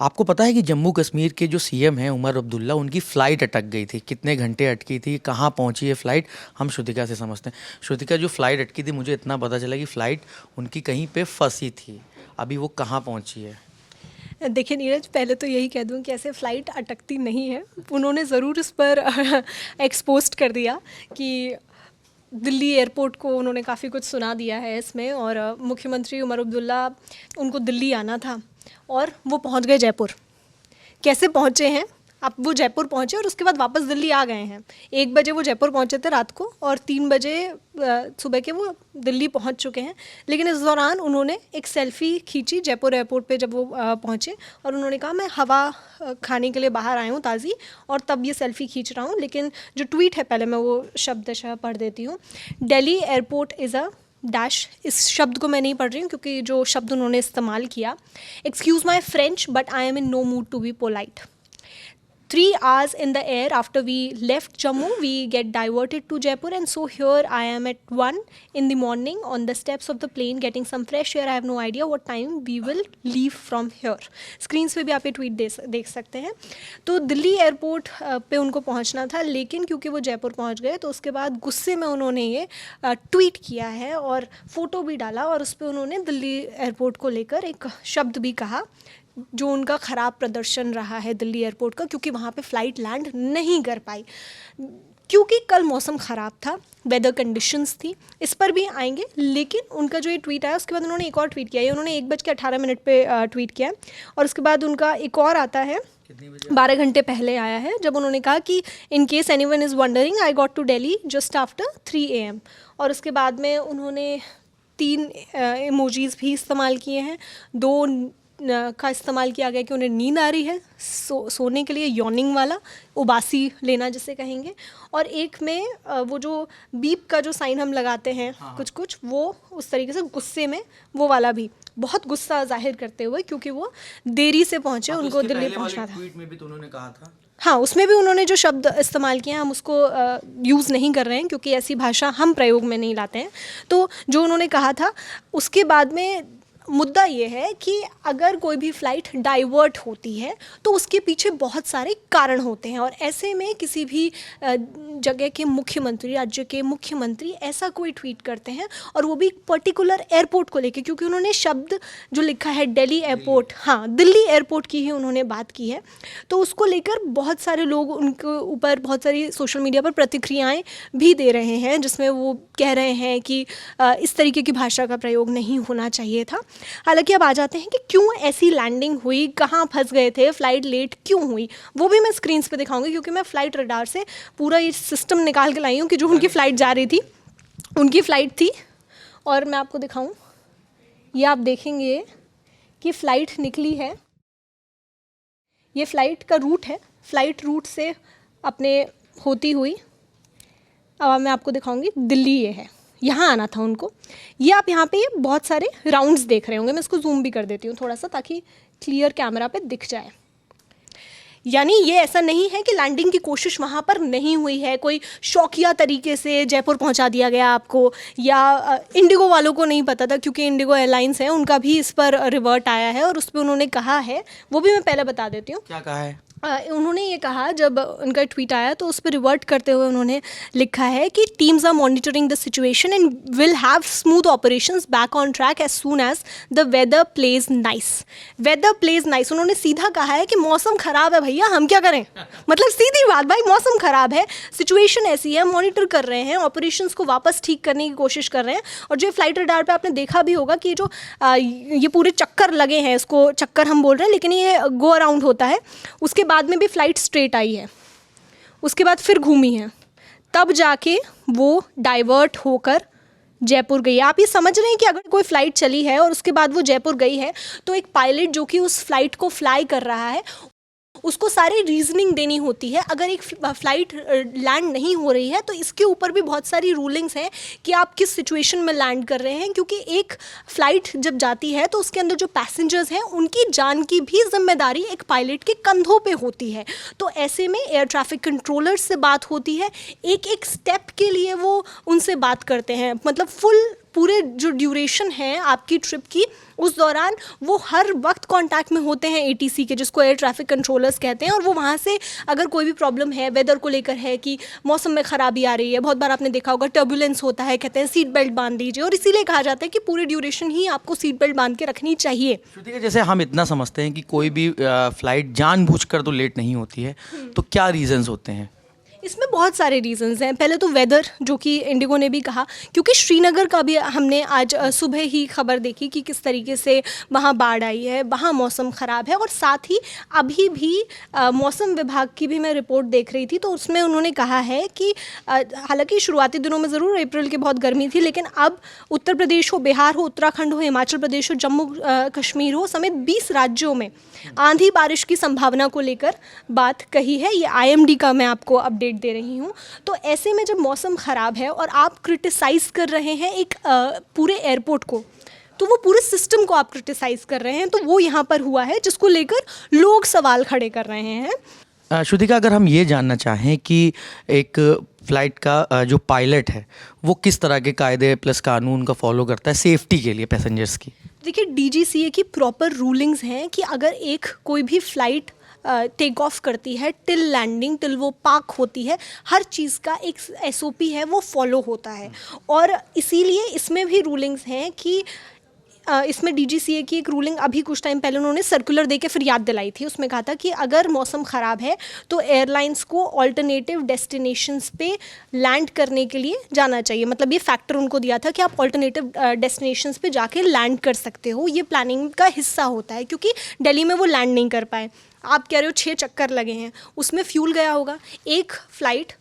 आपको पता है कि जम्मू कश्मीर के जो सीएम हैं उमर अब्दुल्ला, उनकी फ़्लाइट अटक गई थी। कितने घंटे अटकी थी, कहाँ पहुंची है फ़्लाइट, हम श्रुतिका से समझते हैं। श्रुतिका, जो फ़्लाइट अटकी थी, मुझे इतना पता चला कि फ़्लाइट उनकी कहीं पे फंसी थी। अभी वो कहाँ पहुंची है? देखिए नीरज, पहले तो यही कह दूं कि ऐसे फ़्लाइट अटकती नहीं है। उन्होंने ज़रूर इस पर एक्सपोस्ट कर दिया कि दिल्ली एयरपोर्ट को उन्होंने काफ़ी कुछ सुना दिया है इसमें। और मुख्यमंत्री उमर अब्दुल्ला, उनको दिल्ली आना था और वो पहुंच गए जयपुर। कैसे पहुंचे हैं? अब वो जयपुर पहुंचे और उसके बाद वापस दिल्ली आ गए हैं। 1 बजे वो जयपुर पहुंचे थे रात को और 3 बजे सुबह के वो दिल्ली पहुंच चुके हैं। लेकिन इस दौरान उन्होंने एक सेल्फ़ी खींची जयपुर एयरपोर्ट पे जब वो पहुंचे, और उन्होंने कहा मैं हवा खाने के लिए बाहर आया हूँ ताज़ी, और तब ये सेल्फ़ी खींच रहा हूँ। लेकिन जो ट्वीट है, पहले मैं वो शब्दशः पढ़ देती हूँ। Delhi airport is a dash, इस शब्द को मैं नहीं पढ़ रही हूँ क्योंकि जो शब्द उन्होंने इस्तेमाल किया, excuse my French but I am in no mood to be polite. 3 hours in the air after we left Jammu, we get diverted to Jaipur, and so here I am at 1 in the morning on the steps of the plane getting some fresh air. I have no idea what time we will leave from here. Screens पे भी आप ये tweet देख सकते हैं। तो Delhi airport पे उनको पहुंचना था, लेकिन क्योंकि वो जयपुर पहुंच गए तो उसके बाद गुस्से में उन्होंने ये ट्वीट किया है और फ़ोटो भी डाला, और उस पर उन्होंने दिल्ली एयरपोर्ट को लेकर एक शब्द भी कहा जो उनका ख़राब प्रदर्शन रहा है दिल्ली एयरपोर्ट का, क्योंकि वहाँ पे फ़्लाइट लैंड नहीं कर पाई क्योंकि कल मौसम ख़राब था, वेदर कंडीशंस थी। इस पर भी आएंगे, लेकिन उनका जो ये ट्वीट आया उसके बाद उन्होंने एक और ट्वीट किया है। उन्होंने 1:18 पे ट्वीट किया है, और उसके बाद उनका एक और आता है 12 घंटे पहले आया है, जब उन्होंने कहा कि in case anyone is wondering I got to Delhi just after 3 AM। और उसके बाद में उन्होंने 3 इमोजीज़ भी इस्तेमाल किए हैं। 2 का इस्तेमाल किया गया कि उन्हें नींद आ रही है, सोने के लिए यॉर्निंग वाला, उबासी लेना जिसे कहेंगे, और एक में वो जो बीप का जो साइन हम लगाते हैं, हाँ, कुछ कुछ वो उस तरीके से गुस्से में वो वाला भी बहुत गुस्सा जाहिर करते हुए, क्योंकि वो देरी से पहुंचे, उनको दिल्ली पहुंचना था। ट्वीट में भी तो उन्होंने कहा था, हाँ, उसमें भी उन्होंने जो शब्द इस्तेमाल किए हैं हम उसको यूज़ नहीं कर रहे हैं क्योंकि ऐसी भाषा हम प्रयोग में नहीं लाते हैं। तो जो उन्होंने कहा था उसके बाद में मुद्दा ये है कि अगर कोई भी फ़्लाइट डाइवर्ट होती है तो उसके पीछे बहुत सारे कारण होते हैं, और ऐसे में किसी भी जगह के मुख्यमंत्री, राज्य के मुख्यमंत्री ऐसा कोई ट्वीट करते हैं, और वो भी पर्टिकुलर एयरपोर्ट को लेके, क्योंकि उन्होंने शब्द जो लिखा है दिल्ली एयरपोर्ट, हाँ, दिल्ली एयरपोर्ट की ही उन्होंने बात की है। तो उसको लेकर बहुत सारे लोग उनके ऊपर बहुत सारी सोशल मीडिया पर प्रतिक्रियाएँ भी दे रहे हैं, जिसमें वो कह रहे हैं कि इस तरीके की भाषा का प्रयोग नहीं होना चाहिए था। हालांकि अब आ जाते हैं कि क्यों ऐसी लैंडिंग हुई, कहाँ फंस गए थे, फ़्लाइट लेट क्यों हुई, वो भी मैं स्क्रीन्स पे दिखाऊंगी, क्योंकि मैं फ़्लाइट रडार से पूरा ये सिस्टम निकाल के लाई हूँ कि जो उनकी फ़्लाइट जा रही थी, उनकी फ़्लाइट थी, और मैं आपको दिखाऊँ, ये आप देखेंगे कि फ़्लाइट निकली है, ये फ़्लाइट का रूट है, फ़्लाइट रूट से अपने होती हुई, अब मैं आपको दिखाऊंगी, दिल्ली ये है, यहाँ आना था उनको। ये आप यहाँ पे ये बहुत सारे राउंड्स देख रहे होंगे, मैं इसको जूम भी कर देती हूँ थोड़ा सा ताकि क्लियर कैमरा पे दिख जाए। यानी ये ऐसा नहीं है कि लैंडिंग की कोशिश वहाँ पर नहीं हुई है, कोई शौकिया तरीके से जयपुर पहुँचा दिया गया आपको, या इंडिगो वालों को नहीं पता था, क्योंकि इंडिगो एयरलाइंस है, उनका भी इस पर रिवर्ट आया है और उस पर उन्होंने कहा है, वो भी मैं पहले बता देती हूँ। क्या कहा है? उन्होंने ये कहा, जब उनका ट्वीट आया तो उस पर रिवर्ट करते हुए उन्होंने लिखा है कि teams are monitoring the situation and will have smooth operations back on track as soon as the weather plays nice. Weather plays nice, उन्होंने सीधा कहा है कि मौसम ख़राब है भैया, हम क्या करें। मतलब सीधी बात, भाई मौसम ख़राब है, सिचुएशन ऐसी है, मॉनिटर कर रहे हैं, ऑपरेशंस को वापस ठीक करने की कोशिश कर रहे हैं। और जो फ्लाइट रडार पर आपने देखा भी होगा कि जो ये पूरे चक्कर लगे हैं, इसको चक्कर हम बोल रहे हैं, लेकिन ये गो अराउंड होता है, उसके बाद में भी फ्लाइट स्ट्रेट आई है, उसके बाद फिर घूमी है, तब जाके वो डाइवर्ट होकर जयपुर गई। आप ये समझ रहे हैं कि अगर कोई फ़्लाइट चली है और उसके बाद वो जयपुर गई है तो एक पायलट जो कि उस फ्लाइट को फ्लाई कर रहा है उसको सारी रीजनिंग देनी होती है। अगर एक फ़्लाइट लैंड नहीं हो रही है तो इसके ऊपर भी बहुत सारी रूलिंग्स हैं कि आप किस सिचुएशन में लैंड कर रहे हैं, क्योंकि एक फ़्लाइट जब जाती है तो उसके अंदर जो पैसेंजर्स हैं उनकी जान की भी जिम्मेदारी एक पायलट के कंधों पे होती है। तो ऐसे में एयर ट्रैफिक कंट्रोलर्स से बात होती है, एक एक स्टेप के लिए वो उनसे बात करते हैं, मतलब फुल पूरे जो ड्यूरेशन है आपकी ट्रिप की, उस दौरान वो हर वक्त कांटेक्ट में होते हैं एटीसी के, जिसको एयर ट्रैफिक कंट्रोलर्स कहते हैं, और वो वहाँ से अगर कोई भी प्रॉब्लम है वेदर को लेकर है कि मौसम में ख़राबी आ रही है, बहुत बार आपने देखा होगा टर्बुलेंस होता है, कहते हैं सीट बेल्ट बांध लीजिए, और इसीलिए कहा जाता है कि पूरे ड्यूरेशन ही आपको सीट बेल्ट बांध के रखनी चाहिए। श्रुतिका, जैसे हम इतना समझते हैं कि कोई भी फ्लाइट जानबूझकर तो लेट नहीं होती है, तो क्या रीजंस होते हैं? इसमें बहुत सारे रीजंस हैं। पहले तो वेदर, जो कि इंडिगो ने भी कहा, क्योंकि श्रीनगर का भी हमने आज सुबह ही खबर देखी कि किस तरीके से वहाँ बाढ़ आई है, वहाँ मौसम ख़राब है, और साथ ही अभी भी मौसम विभाग की भी मैं रिपोर्ट देख रही थी, तो उसमें उन्होंने कहा है कि हालांकि शुरुआती दिनों में ज़रूर अप्रैल की बहुत गर्मी थी, लेकिन अब उत्तर प्रदेश हो, बिहार हो, उत्तराखंड हो, हिमाचल प्रदेश हो, जम्मू कश्मीर हो समेत 20 राज्यों में आंधी बारिश की संभावना को लेकर बात कही है। ये IMD का मैं आपको अपडेट दे रही हूँ। तो ऐसे में जब मौसम ख़राब है और आप क्रिटिसाइज़ कर रहे हैं एक पूरे एयरपोर्ट को, तो वो पूरे सिस्टम को आप क्रिटिसाइज़ कर रहे हैं, तो वो यहाँ पर हुआ है जिसको लेकर लोग सवाल खड़े कर रहे हैं। श्रुतिका, अगर हम ये जानना चाहें कि एक फ़्लाइट का जो पायलट है वो किस तरह के कायदे प्लस कानून का फॉलो करता है सेफ्टी के लिए पैसेंजर्स की? देखिए, DGCA की प्रॉपर रूलिंग्स हैं कि अगर एक कोई भी फ़्लाइट टेक ऑफ करती है टिल लैंडिंग, टिल वो पार्क होती है, हर चीज़ का एक SOP है, वो फॉलो होता है। और इसीलिए इसमें भी रूलिंग्स हैं कि इसमें DGCA की एक रूलिंग अभी कुछ टाइम पहले उन्होंने सर्कुलर दे के फिर याद दिलाई थी। उसमें कहा था कि अगर मौसम ख़राब है तो एयरलाइंस को ऑल्टरनेटिव डेस्टिनेशंस पे लैंड करने के लिए जाना चाहिए। मतलब ये फैक्टर उनको दिया था कि आप ऑल्टरनेटिव डेस्टिनेशंस पे जाके लैंड कर सकते हो, ये प्लानिंग का हिस्सा होता है, क्योंकि दिल्ली में वो लैंड नहीं कर पाए। आप कह रहे हो 6 चक्कर लगे हैं, उसमें फ्यूल गया होगा। एक फ़्लाइट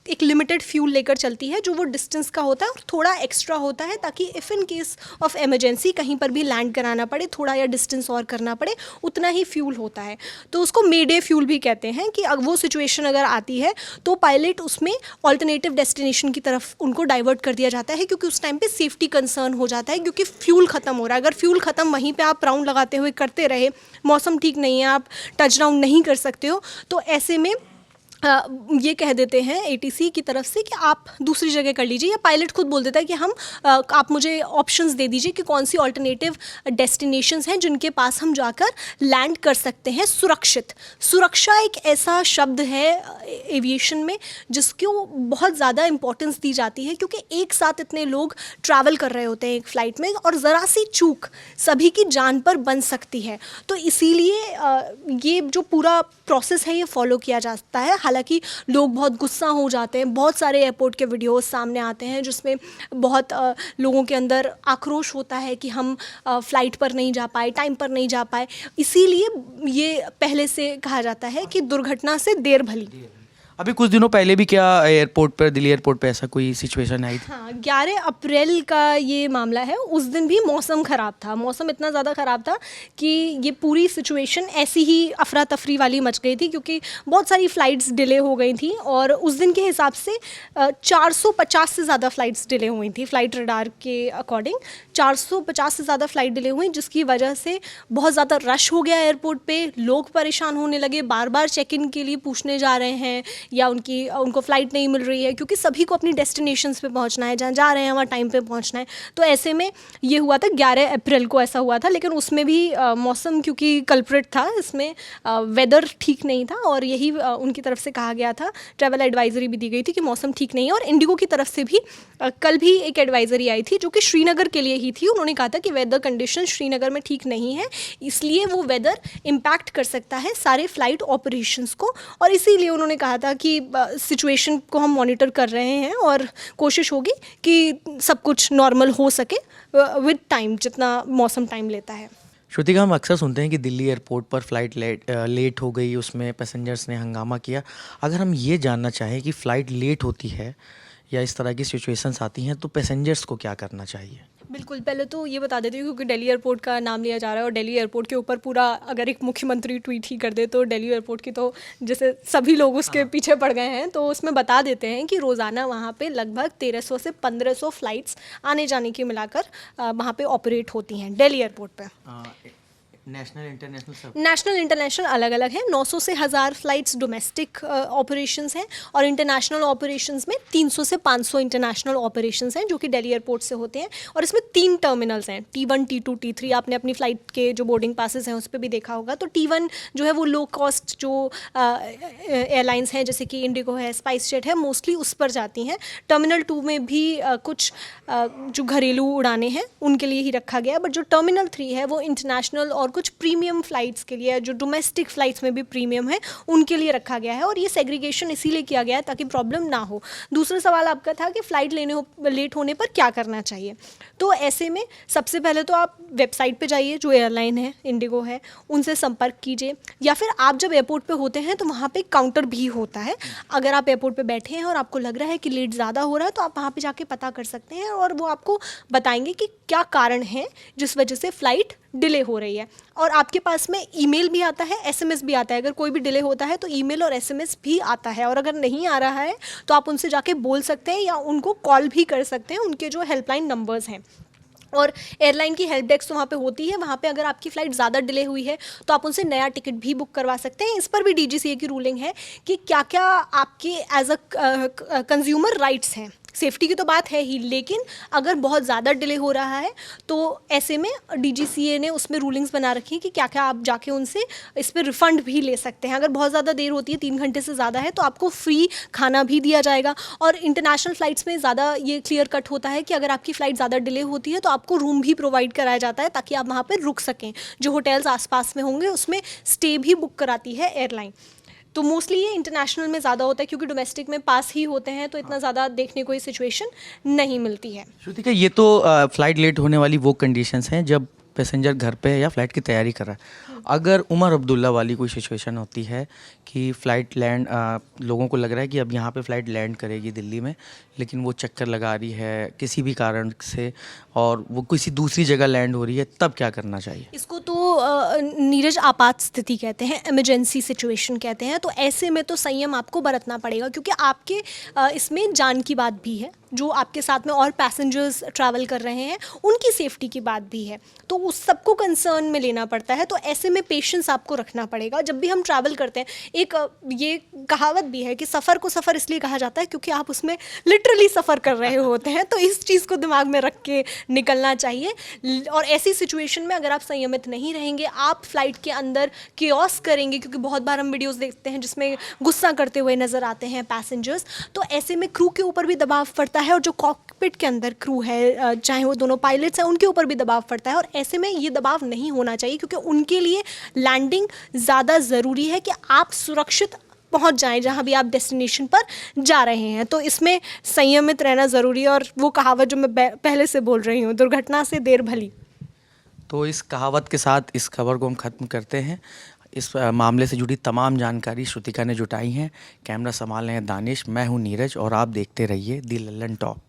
एक लिमिटेड फ्यूल लेकर चलती है जो वो डिस्टेंस का होता है और थोड़ा एक्स्ट्रा होता है, ताकि if in case of emergency कहीं पर भी लैंड कराना पड़े, थोड़ा या डिस्टेंस और करना पड़े, उतना ही फ्यूल होता है। तो उसको मेडे फ्यूल भी कहते हैं कि अगर वो सिचुएशन अगर आती है तो पायलट उसमें ऑल्टरनेटिव डेस्टिनेशन की तरफ उनको डाइवर्ट कर दिया जाता है, क्योंकि उस टाइम पे सेफ्टी कंसर्न हो जाता है, क्योंकि फ्यूल ख़त्म हो रहा है। अगर फ्यूल ख़त्म वहीं पर आप राउंड लगाते हुए करते रहे, मौसम ठीक नहीं है, आप टच डाउन नहीं कर सकते हो, तो ऐसे में ये कह देते हैं ATC की तरफ से कि आप दूसरी जगह कर लीजिए, या पायलट खुद बोल देता है कि आप मुझे ऑप्शंस दे दीजिए कि कौन सी ऑल्टरनेटिव डेस्टिनेशंस हैं जिनके पास हम जाकर लैंड कर सकते हैं सुरक्षित। सुरक्षा एक ऐसा शब्द है एविएशन में जिसको बहुत ज़्यादा इंपॉर्टेंस दी जाती है, क्योंकि एक साथ इतने लोग ट्रैवल कर रहे होते हैं एक फ़्लाइट में, और ज़रा सी चूक सभी की जान पर बन सकती है। तो इसीलिए ये जो पूरा प्रोसेस है ये फॉलो किया जाता है। हालांकि लोग बहुत गुस्सा हो जाते हैं, बहुत सारे एयरपोर्ट के वीडियोस सामने आते हैं जिसमें बहुत लोगों के अंदर आक्रोश होता है कि हम फ़्लाइट पर नहीं जा पाए, टाइम पर नहीं जा पाए। इसीलिए ये पहले से कहा जाता है कि दुर्घटना से देर भली। अभी कुछ दिनों पहले भी क्या एयरपोर्ट पर, दिल्ली एयरपोर्ट पे ऐसा कोई सिचुएशन आई थी? हाँ, 11 अप्रैल का ये मामला है। उस दिन भी मौसम ख़राब था, मौसम इतना ज़्यादा ख़राब था कि ये पूरी सिचुएशन ऐसी ही अफरा तफरी वाली मच गई थी, क्योंकि बहुत सारी फ़्लाइट्स डिले हो गई थी, और उस दिन के हिसाब से 450 से ज़्यादा फ़्लाइट्स डिले हुई थी। फ़्लाइट रडार के अकॉर्डिंग 450 से ज़्यादा फ़्लाइट डिले हुई, जिसकी वजह से बहुत ज़्यादा रश हो गया एयरपोर्ट पर। लोग परेशान होने लगे, बार बार चेक इन के लिए पूछने जा रहे हैं, या उनको फ़्लाइट नहीं मिल रही है, क्योंकि सभी को अपनी डेस्टिनेशंस पे पहुंचना है, जहाँ जा रहे हैं वहाँ टाइम पे पहुंचना है। तो ऐसे में ये हुआ था, 11 अप्रैल को ऐसा हुआ था। लेकिन उसमें भी मौसम क्योंकि कल्प्रिट था, इसमें वेदर ठीक नहीं था, और यही उनकी तरफ से कहा गया था। ट्रैवल एडवाइजरी भी दी गई थी कि मौसम ठीक नहीं है, और इंडिगो की तरफ से भी कल भी एक एडवाइजरी आई थी जो कि श्रीनगर के लिए ही थी। उन्होंने कहा था कि वेदर कंडीशन श्रीनगर में ठीक नहीं है, इसलिए वो वेदर इम्पैक्ट कर सकता है सारे फ़्लाइट ऑपरेशंस को, और इसीलिए उन्होंने कहा था कि सिचुएशन को हम मॉनिटर कर रहे हैं और कोशिश होगी कि सब कुछ नॉर्मल हो सके विद टाइम, जितना मौसम टाइम लेता है। श्रुतिका, हम अक्सर सुनते हैं कि दिल्ली एयरपोर्ट पर फ़्लाइट लेट हो गई, उसमें पैसेंजर्स ने हंगामा किया। अगर हम ये जानना चाहें कि फ़्लाइट लेट होती है या इस तरह की सिचुएशंस आती हैं, तो पैसेंजर्स को क्या करना चाहिए? बिल्कुल, पहले तो ये बता देती हूँ, क्योंकि दिल्ली एयरपोर्ट का नाम लिया जा रहा है, और दिल्ली एयरपोर्ट के ऊपर पूरा अगर एक मुख्यमंत्री ट्वीट ही कर दे तो दिल्ली एयरपोर्ट की तो जैसे सभी लोग उसके पीछे पड़ गए हैं। तो उसमें बता देते हैं कि रोज़ाना वहाँ पे लगभग 1300 से 1500 फ़्लाइट्स आने जाने की मिलाकर वहाँ पे ऑपरेट होती हैं दिल्ली एयरपोर्ट पे। नेशनल इंटरनेशनल सब? नेशनल इंटरनेशनल अलग अलग है। 900 से 1000 फ्लाइट्स डोमेस्टिक ऑपरेशंस हैं और इंटरनेशनल ऑपरेशंस में 300 से 500 इंटरनेशनल ऑपरेशंस हैं जो कि दिल्ली एयरपोर्ट से होते हैं। और इसमें 3 टर्मिनल्स हैं, T1, T2, T3। आपने अपनी फ़्लाइट के जो बोर्डिंग पासेस हैं उस पर भी देखा होगा। तो T1 जो है वो लो कॉस्ट जो एयरलाइंस हैं जैसे कि इंडिगो है, स्पाइस जेट है, मोस्टली उस पर जाती हैं। टर्मिनल 2 में भी कुछ जो घरेलू उड़ानें हैं उनके लिए ही रखा गया है, बट जो टर्मिनल 3 है वो इंटरनेशनल और कुछ प्रीमियम फ़्लाइट्स के लिए, जो डोमेस्टिक फ़्लाइट्स में भी प्रीमियम है उनके लिए रखा गया है। और ये सेग्रीगेशन इसीलिए किया गया है ताकि प्रॉब्लम ना हो। दूसरा सवाल आपका था कि फ़्लाइट लेट होने पर क्या करना चाहिए। तो ऐसे में सबसे पहले तो आप वेबसाइट पे जाइए, जो एयरलाइन है, इंडिगो है, उनसे संपर्क कीजिए। या फिर आप जब एयरपोर्ट पे होते हैं तो वहाँ पे काउंटर भी होता है। अगर आप एयरपोर्ट पे बैठे हैं और आपको लग रहा है कि लेट ज़्यादा हो रहा है तो आप वहाँ पे जाके पता कर सकते हैं और वो आपको बताएंगे कि क्या कारण है जिस वजह से फ़्लाइट डिले हो रही है। और आपके पास में ईमेल भी आता है, एसएमएस भी आता है। अगर कोई भी डिले होता है तो ईमेल और एसएमएस भी आता है। और अगर नहीं आ रहा है तो आप उनसे जाके बोल सकते हैं या उनको कॉल भी कर सकते हैं, उनके जो हेल्पलाइन नंबर्स हैं। और एयरलाइन की हेल्प डेस्क तो वहाँ पे होती है। वहाँ पे अगर आपकी फ़्लाइट ज़्यादा डिले हुई है तो आप उनसे नया टिकट भी बुक करवा सकते हैं। इस पर भी डीजीसीए की रूलिंग है कि क्या क्या आपके एज अ कंज्यूमर राइट्स हैं। सेफ्टी की तो बात है ही, लेकिन अगर बहुत ज़्यादा डिले हो रहा है तो ऐसे में डीजीसीए ने उसमें रूलिंग्स बना रखी हैं कि क्या क्या आप जाके उनसे इस पर रिफ़ंड भी ले सकते हैं। अगर बहुत ज़्यादा देर होती है, 3 घंटे से ज़्यादा है, तो आपको फ्री खाना भी दिया जाएगा। और इंटरनेशनल फ़्लाइट्स में ज़्यादा ये क्लियर कट होता है कि अगर आपकी फ़्लाइट ज़्यादा डिले होती है तो आपको रूम भी प्रोवाइड कराया जाता है ताकि आप वहाँ पर रुक सकें। जो होटल्स आसपास में होंगे उसमें स्टे भी बुक कराती है एयरलाइन। तो मोस्टली ये इंटरनेशनल में ज़्यादा होता है क्योंकि डोमेस्टिक में पास ही होते हैं तो इतना ज़्यादा देखने को ये सिचुएशन नहीं मिलती है। श्रुतिका, ये तो फ्लाइट लेट होने वाली वो कंडीशंस हैं जब पैसेंजर घर पे है या फ्लाइट की तैयारी कर रहा है। अगर उमर अब्दुल्ला वाली कोई सिचुएशन होती है कि फ़्लाइट लैंड, लोगों को लग रहा है कि अब यहाँ पे फ़्लाइट लैंड करेगी दिल्ली में, लेकिन वो चक्कर लगा रही है किसी भी कारण से और वो किसी दूसरी जगह लैंड हो रही है, तब क्या करना चाहिए? इसको तो नीरज आपात स्थिति कहते हैं, इमरजेंसी सिचुएशन कहते हैं। तो ऐसे में तो संयम आपको बरतना पड़ेगा क्योंकि आपके इसमें जान की बात भी है। जो आपके साथ में और पैसेंजर्स ट्रैवल कर रहे हैं उनकी सेफ्टी की बात भी है, तो उस सबको कंसर्न में लेना पड़ता है। तो ऐसे में पेशेंस आपको रखना पड़ेगा। जब भी हम ट्रैवल करते हैं, एक ये कहावत भी है कि सफ़र को सफ़र इसलिए कहा जाता है क्योंकि आप उसमें लिटरली सफ़र कर रहे होते हैं। तो इस चीज़ को दिमाग में रख के निकलना चाहिए। और ऐसी सिचुएशन में अगर आप संयमित नहीं रहेंगे, आप फ्लाइट के अंदर केओस करेंगे, क्योंकि बहुत बार हम वीडियोस देखते हैं जिसमें गुस्सा करते हुए नज़र आते हैं पैसेंजर्स। तो ऐसे में क्रू के ऊपर भी दबाव पड़ता है और जो कॉकपिट के अंदर क्रू है, चाहे वो दोनों पायलट्स हैं, उनके ऊपर भी दबाव पड़ता है। और ऐसे में ये दबाव नहीं होना चाहिए क्योंकि उनके लिए लैंडिंग ज़्यादा ज़रूरी है कि आप सुरक्षित पहुंच जाएं जहां भी आप डेस्टिनेशन पर जा रहे हैं। तो इसमें संयमित रहना ज़रूरी है। और वो कहावत जो मैं पहले से बोल रही हूँ, दुर्घटना से देर भली। तो इस कहावत के साथ इस खबर को हम ख़त्म करते हैं। इस मामले से जुड़ी तमाम जानकारी श्रुतिका ने जुटाई हैं। कैमरा संभाल रहे हैं दानिश, मैं हूं नीरज और आप देखते रहिए दी लल्लन टॉप।